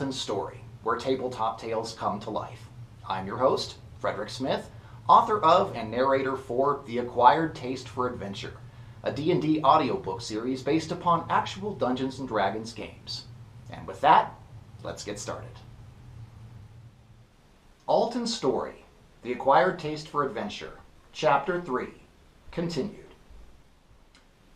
Alton's story, where tabletop tales come to life. I'm your host, Frederick Smith, author of and narrator for The Acquired Taste for Adventure, a D&D audiobook series based upon actual Dungeons & Dragons games. And with that, let's get started. Alton's story, The Acquired Taste for Adventure, Chapter 3, continued.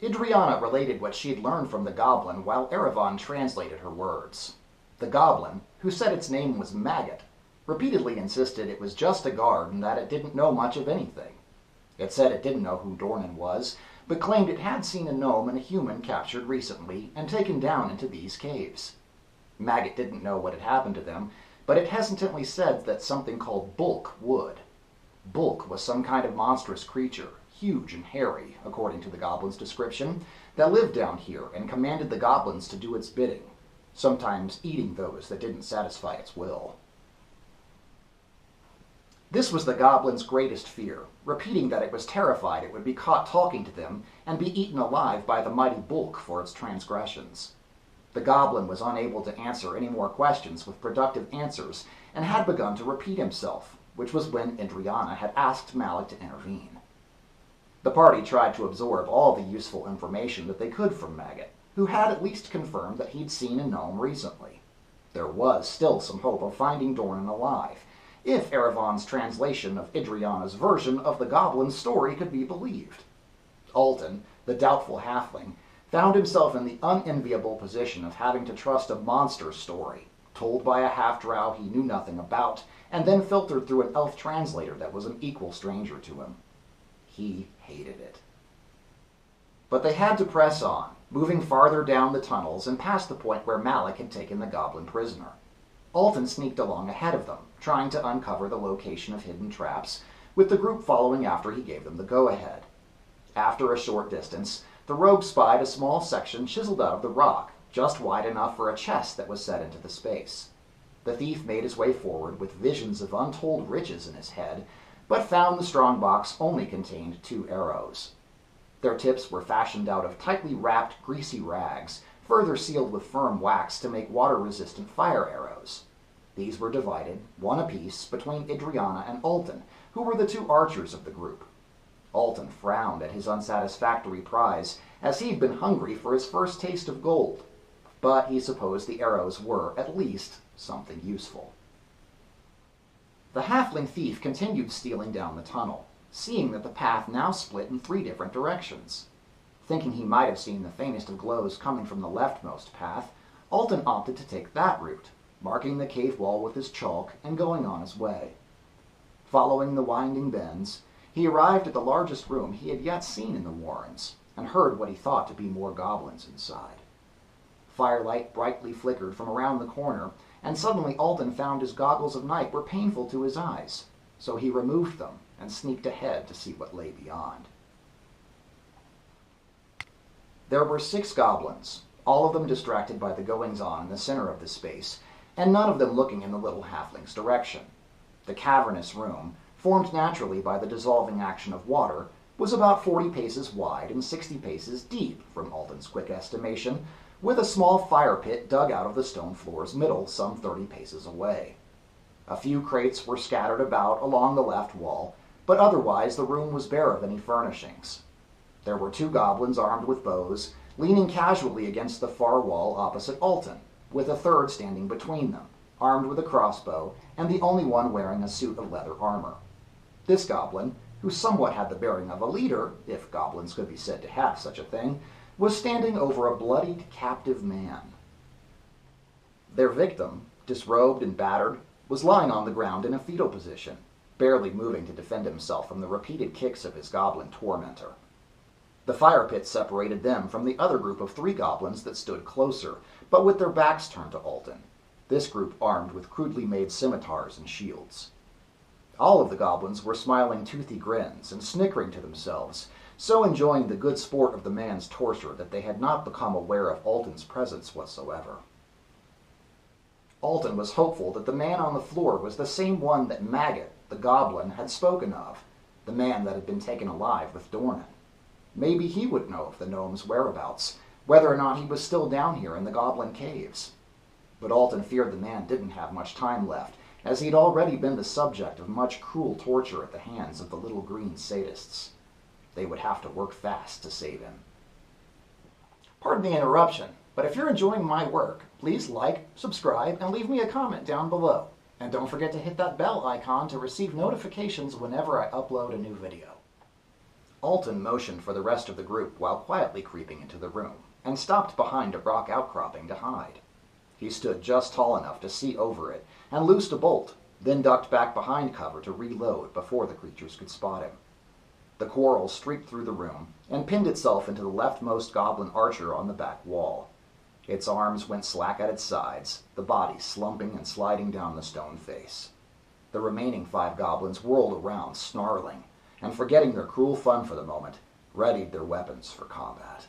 Idriana related what she had learned from the goblin while Eravon translated her words. The goblin, who said its name was Maggot, repeatedly insisted it was just a guard and that it didn't know much of anything. It said it didn't know who Dornan was, but claimed it had seen a gnome and a human captured recently and taken down into these caves. Maggot didn't know what had happened to them, but it hesitantly said that something called Bulk would. Bulk was some kind of monstrous creature, huge and hairy, according to the goblin's description, that lived down here and commanded the goblins to do its bidding, sometimes eating those that didn't satisfy its will. This was the goblin's greatest fear, repeating that it was terrified it would be caught talking to them and be eaten alive by the mighty Bulk for its transgressions. The goblin was unable to answer any more questions with productive answers and had begun to repeat himself, which was when Idriana had asked Malik to intervene. The party tried to absorb all the useful information that they could from Maggot, who had at least confirmed that he'd seen a gnome recently. There was still some hope of finding Dornan alive, if Eravon's translation of Idriana's version of the goblin's story could be believed. Alton, the doubtful halfling, found himself in the unenviable position of having to trust a monster story, told by a half-drow he knew nothing about, and then filtered through an elf translator that was an equal stranger to him. He hated it. But they had to press on, moving farther down the tunnels and past the point where Malik had taken the goblin prisoner. Alton sneaked along ahead of them, trying to uncover the location of hidden traps, with the group following after he gave them the go-ahead. After a short distance, the rogue spied a small section chiseled out of the rock, just wide enough for a chest that was set into the space. The thief made his way forward with visions of untold riches in his head, but found the strongbox only contained 2 arrows. Their tips were fashioned out of tightly wrapped, greasy rags, further sealed with firm wax to make water-resistant fire arrows. These were divided, one apiece, between Idriana and Alton, who were the 2 archers of the group. Alton frowned at his unsatisfactory prize, as he'd been hungry for his first taste of gold, but he supposed the arrows were, at least, something useful. The halfling thief continued stealing down the tunnel, seeing that the path now split in 3 different directions. Thinking he might have seen the faintest of glows coming from the leftmost path, Alton opted to take that route, marking the cave wall with his chalk and going on his way. Following the winding bends, he arrived at the largest room he had yet seen in the warrens, and heard what he thought to be more goblins inside. Firelight brightly flickered from around the corner, and suddenly Alton found his goggles of night were painful to his eyes, so he removed them and sneaked ahead to see what lay beyond. There were 6 goblins, all of them distracted by the goings-on in the center of the space, and none of them looking in the little halfling's direction. The cavernous room, formed naturally by the dissolving action of water, was about 40 paces wide and 60 paces deep, from Alton's quick estimation, with a small fire pit dug out of the stone floor's middle some 30 paces away. A few crates were scattered about along the left wall, but otherwise the room was bare of any furnishings. There were 2 goblins armed with bows, leaning casually against the far wall opposite Alton, with a third standing between them, armed with a crossbow, and the only one wearing a suit of leather armor. This goblin, who somewhat had the bearing of a leader, if goblins could be said to have such a thing, was standing over a bloodied, captive man. Their victim, disrobed and battered, was lying on the ground in a fetal position, barely moving to defend himself from the repeated kicks of his goblin tormentor. The fire pit separated them from the other group of 3 goblins that stood closer, but with their backs turned to Alton, this group armed with crudely made scimitars and shields. All of the goblins were smiling toothy grins and snickering to themselves, so enjoying the good sport of the man's torture that they had not become aware of Alton's presence whatsoever. Alton was hopeful that the man on the floor was the same one that Maggot, the goblin, had spoken of, the man that had been taken alive with Dornan. Maybe he would know of the gnome's whereabouts, whether or not he was still down here in the goblin caves. But Alton feared the man didn't have much time left, as he'd already been the subject of much cruel torture at the hands of the little green sadists. They would have to work fast to save him. Pardon the interruption, but if you're enjoying my work, please like, subscribe, and leave me a comment down below. And don't forget to hit that bell icon to receive notifications whenever I upload a new video. Alton motioned for the rest of the group while quietly creeping into the room, and stopped behind a rock outcropping to hide. He stood just tall enough to see over it, and loosed a bolt, then ducked back behind cover to reload before the creatures could spot him. The quarrel streaked through the room, and pinned itself into the leftmost goblin archer on the back wall. Its arms went slack at its sides, the body slumping and sliding down the stone face. The remaining 5 goblins whirled around, snarling, and forgetting their cruel fun for the moment, readied their weapons for combat.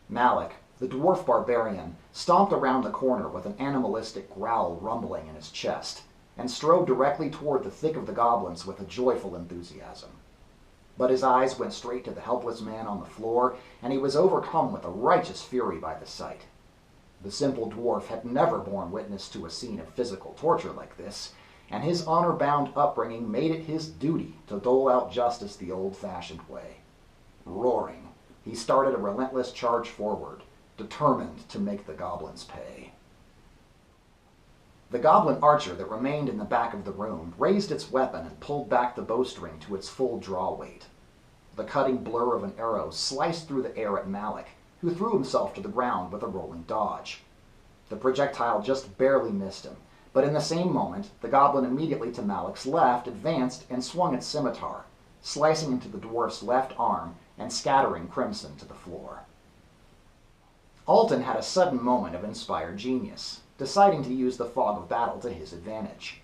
Malik, the dwarf barbarian, stomped around the corner with an animalistic growl rumbling in his chest, and strode directly toward the thick of the goblins with a joyful enthusiasm. But his eyes went straight to the helpless man on the floor, and he was overcome with a righteous fury by the sight. The simple dwarf had never borne witness to a scene of physical torture like this, and his honor-bound upbringing made it his duty to dole out justice the old-fashioned way. Roaring, he started a relentless charge forward, determined to make the goblins pay. The goblin archer that remained in the back of the room raised its weapon and pulled back the bowstring to its full draw weight. The cutting blur of an arrow sliced through the air at Malik, who threw himself to the ground with a rolling dodge. The projectile just barely missed him, but in the same moment, the goblin immediately to Malik's left advanced and swung its scimitar, slicing into the dwarf's left arm and scattering crimson to the floor. Alton had a sudden moment of inspired genius, deciding to use the fog of battle to his advantage.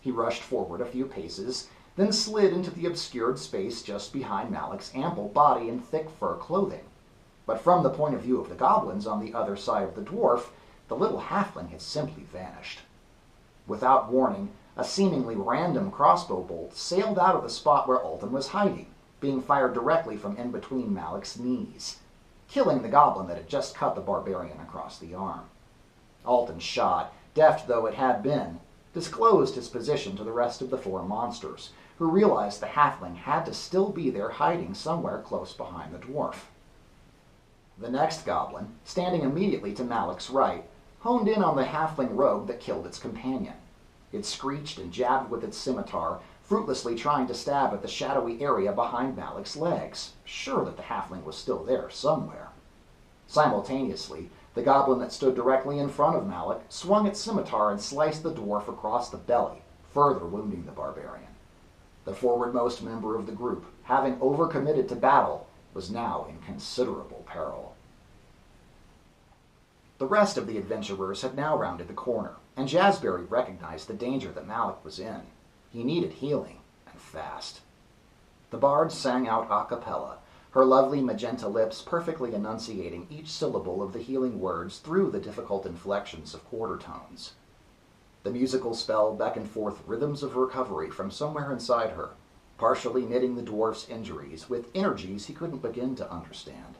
He rushed forward a few paces, then slid into the obscured space just behind Malik's ample body and thick fur clothing. But from the point of view of the goblins on the other side of the dwarf, the little halfling had simply vanished. Without warning, a seemingly random crossbow bolt sailed out of the spot where Alton was hiding, being fired directly from in between Malik's knees, killing the goblin that had just cut the barbarian across the arm. Alton's shot, deft though it had been, disclosed his position to the rest of the 4 monsters, who realized the halfling had to still be there hiding somewhere close behind the dwarf. The next goblin, standing immediately to Malik's right, honed in on the halfling rogue that killed its companion. It screeched and jabbed with its scimitar, fruitlessly trying to stab at the shadowy area behind Malik's legs, sure that the halfling was still there somewhere. Simultaneously, the goblin that stood directly in front of Malik swung its scimitar and sliced the dwarf across the belly, further wounding the barbarian. The forwardmost member of the group, having overcommitted to battle, was now in considerable peril. The rest of the adventurers had now rounded the corner, and Jazzberry recognized the danger that Malik was in. He needed healing, and fast. The bard sang out a cappella, her lovely magenta lips perfectly enunciating each syllable of the healing words through the difficult inflections of quarter tones. The musical spell beckoned forth rhythms of recovery from somewhere inside her, partially knitting the dwarf's injuries with energies he couldn't begin to understand.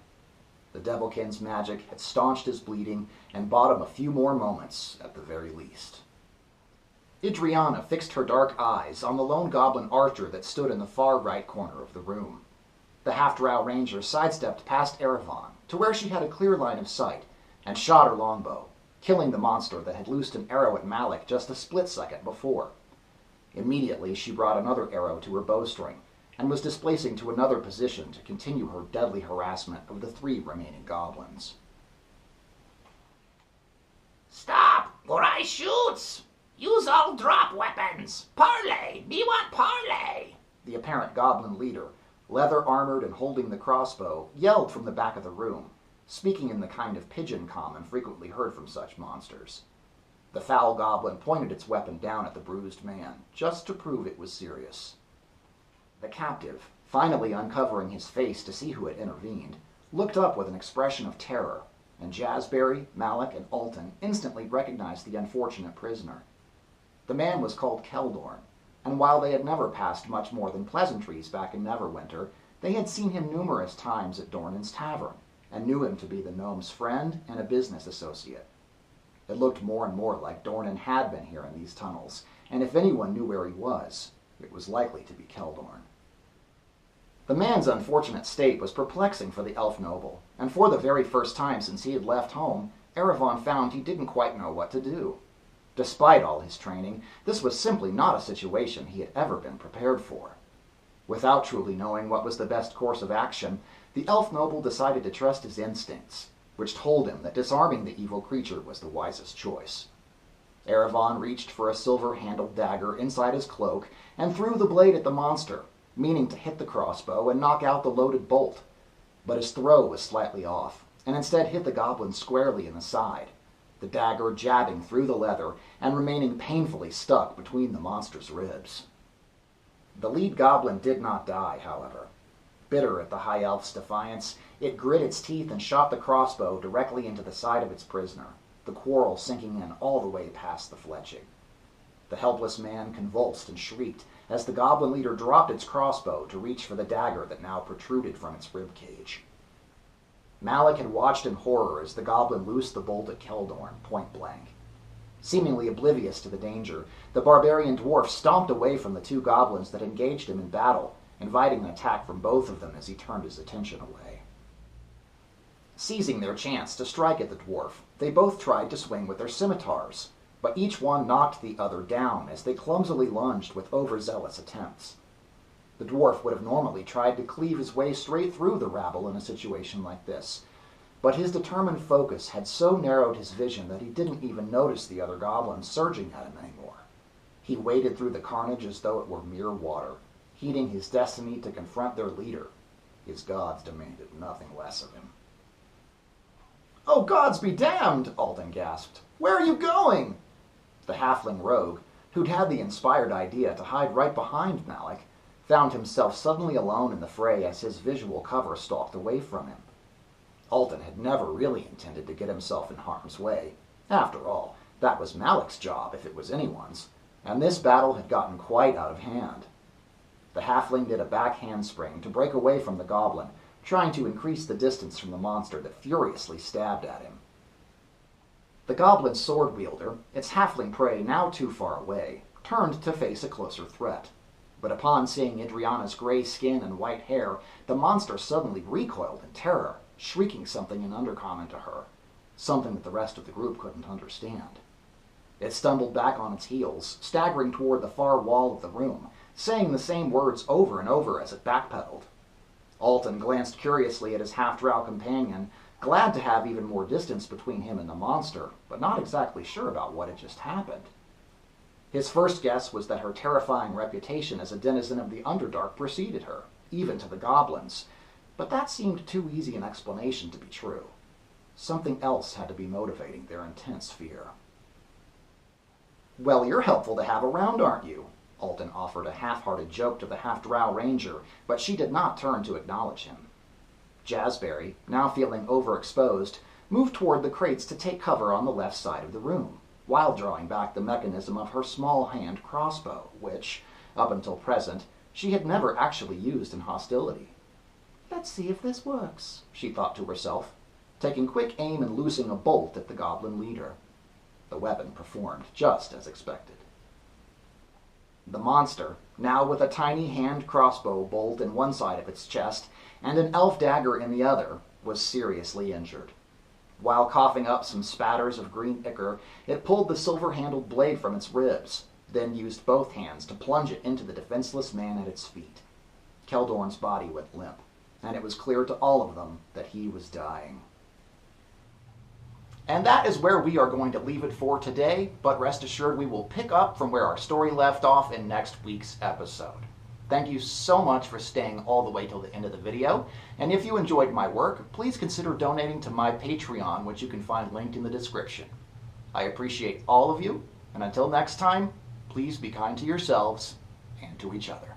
The Devilkin's magic had staunched his bleeding and bought him a few more moments at the very least. Idriana fixed her dark eyes on the lone goblin archer that stood in the far right corner of the room. The half-drow ranger sidestepped past Erevan to where she had a clear line of sight and shot her longbow, killing the monster that had loosed an arrow at Malik just a split second before. Immediately she brought another arrow to her bowstring and was displacing to another position to continue her deadly harassment of the 3 remaining goblins. "Stop, or I shoots! Use all drop weapons! Parley! Me want parley!" The apparent goblin leader, leather-armored and holding the crossbow, yelled from the back of the room, speaking in the kind of pigeon common frequently heard from such monsters. The foul goblin pointed its weapon down at the bruised man, just to prove it was serious. The captive, finally uncovering his face to see who had intervened, looked up with an expression of terror, and Jazzberry, Malik, and Alton instantly recognized the unfortunate prisoner. The man was called Keldorn, and while they had never passed much more than pleasantries back in Neverwinter, they had seen him numerous times at Dornan's tavern, and knew him to be the gnome's friend and a business associate. It looked more and more like Dornan had been here in these tunnels, and if anyone knew where he was, it was likely to be Keldorn. The man's unfortunate state was perplexing for the elf noble, and for the very first time since he had left home, Erevan found he didn't quite know what to do. Despite all his training, this was simply not a situation he had ever been prepared for. Without truly knowing what was the best course of action, the elf noble decided to trust his instincts, which told him that disarming the evil creature was the wisest choice. Erevan reached for a silver-handled dagger inside his cloak and threw the blade at the monster, meaning to hit the crossbow and knock out the loaded bolt. But his throw was slightly off, and instead hit the goblin squarely in the side, the dagger jabbing through the leather and remaining painfully stuck between the monster's ribs. The lead goblin did not die, however. Bitter at the high elf's defiance, it grit its teeth and shot the crossbow directly into the side of its prisoner, the quarrel sinking in all the way past the fletching. The helpless man convulsed and shrieked as the goblin leader dropped its crossbow to reach for the dagger that now protruded from its rib cage. Malik had watched in horror as the goblin loosed the bolt at Keldorn, point blank. Seemingly oblivious to the danger, the barbarian dwarf stomped away from the two goblins that engaged him in battle, inviting an attack from both of them as he turned his attention away. Seizing their chance to strike at the dwarf, they both tried to swing with their scimitars, but each one knocked the other down as they clumsily lunged with overzealous attempts. The dwarf would have normally tried to cleave his way straight through the rabble in a situation like this, but his determined focus had so narrowed his vision that he didn't even notice the other goblins surging at him anymore. He waded through the carnage as though it were mere water, heeding his destiny to confront their leader. His gods demanded nothing less of him. "Oh, gods be damned!" Alton gasped. "Where are you going?" The halfling rogue, who'd had the inspired idea to hide right behind Malik, found himself suddenly alone in the fray as his visual cover stalked away from him. Alton had never really intended to get himself in harm's way. After all, that was Malik's job if it was anyone's, and this battle had gotten quite out of hand. The halfling did a back handspring to break away from the goblin, trying to increase the distance from the monster that furiously stabbed at him. The goblin sword wielder, its halfling prey now too far away, turned to face a closer threat. But upon seeing Adriana's gray skin and white hair, the monster suddenly recoiled in terror, shrieking something in undercommon to her, something that the rest of the group couldn't understand. It stumbled back on its heels, staggering toward the far wall of the room, saying the same words over and over as it backpedaled. Alton glanced curiously at his half-drow companion, glad to have even more distance between him and the monster, but not exactly sure about what had just happened. His first guess was that her terrifying reputation as a denizen of the Underdark preceded her, even to the goblins, but that seemed too easy an explanation to be true. Something else had to be motivating their intense fear. "Well, you're helpful to have around, aren't you?" Alton offered a half-hearted joke to the half-drow ranger, but she did not turn to acknowledge him. Jazzberry, now feeling overexposed, moved toward the crates to take cover on the left side of the room, while drawing back the mechanism of her small-hand crossbow, which, up until present, she had never actually used in hostility. "Let's see if this works," she thought to herself, taking quick aim and loosing a bolt at the goblin leader. The weapon performed just as expected. The monster, now with a tiny hand crossbow bolt in one side of its chest and an elf dagger in the other, was seriously injured. While coughing up some spatters of green ichor, it pulled the silver-handled blade from its ribs, then used both hands to plunge it into the defenseless man at its feet. Keldorn's body went limp, and it was clear to all of them that he was dying. And that is where we are going to leave it for today, but rest assured we will pick up from where our story left off in next week's episode. Thank you so much for staying all the way till the end of the video, and if you enjoyed my work, please consider donating to my Patreon, which you can find linked in the description. I appreciate all of you, and until next time, please be kind to yourselves and to each other.